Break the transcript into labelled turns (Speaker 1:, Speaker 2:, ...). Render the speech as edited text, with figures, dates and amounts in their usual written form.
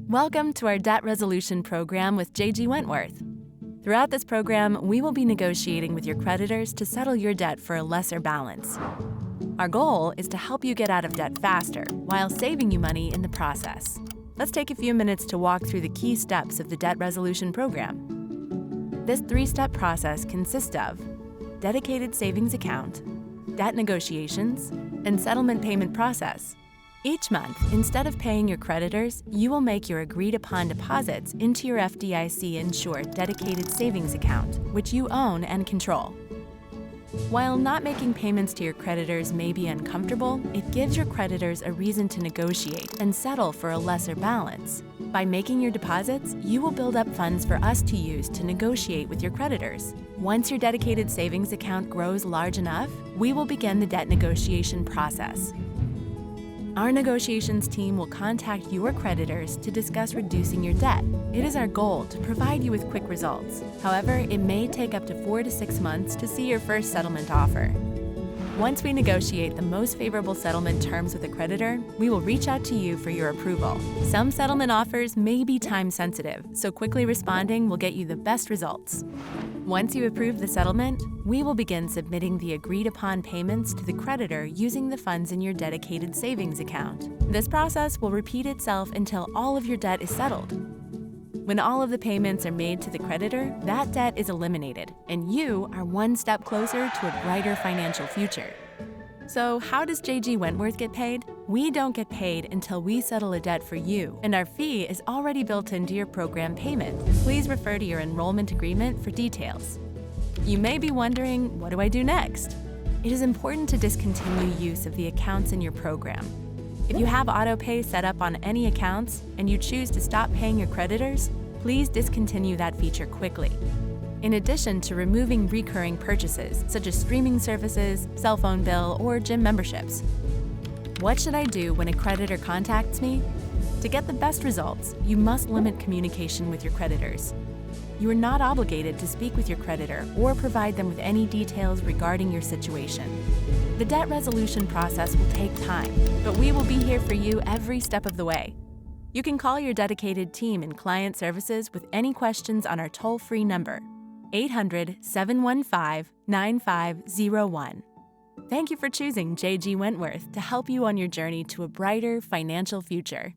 Speaker 1: Welcome to our debt resolution program with J.G. Wentworth. Throughout this program, we will be negotiating with your creditors to settle your debt for a lesser balance. Our goal is to help you get out of debt faster while saving you money in the process. Let's take a few minutes to walk through the key steps of the debt resolution program. This three-step process consists of dedicated savings account, debt negotiations, and settlement payment process. Each month, instead of paying your creditors, you will make your agreed-upon deposits into your FDIC-insured dedicated savings account, which you own and control. While not making payments to your creditors may be uncomfortable, it gives your creditors a reason to negotiate and settle for a lesser balance. By making your deposits, you will build up funds for us to use to negotiate with your creditors. Once your dedicated savings account grows large enough, we will begin the debt negotiation process. Our negotiations team will contact your creditors to discuss reducing your debt. It is our goal to provide you with quick results. However, it may take up to 4 to 6 months to see your first settlement offer. Once we negotiate the most favorable settlement terms with a creditor, we will reach out to you for your approval. Some settlement offers may be time-sensitive, so quickly responding will get you the best results. Once you approve the settlement, we will begin submitting the agreed-upon payments to the creditor using the funds in your dedicated savings account. This process will repeat itself until all of your debt is settled. When all of the payments are made to the creditor, that debt is eliminated, and you are one step closer to a brighter financial future. So how does J.G. Wentworth get paid? We don't get paid until we settle a debt for you, and our fee is already built into your program payment. Please refer to your enrollment agreement for details. You may be wondering, what do I do next? It is important to discontinue use of the accounts in your program. If you have autopay set up on any accounts and you choose to stop paying your creditors, please discontinue that feature quickly. In addition to removing recurring purchases such as streaming services, cell phone bill, or gym memberships. What should I do when a creditor contacts me? To get the best results, you must limit communication with your creditors. You are not obligated to speak with your creditor or provide them with any details regarding your situation. The debt resolution process will take time, but we will be here for you every step of the way. You can call your dedicated team in client services with any questions on our toll-free number, 800-715-9501. Thank you for choosing J.G. Wentworth to help you on your journey to a brighter financial future.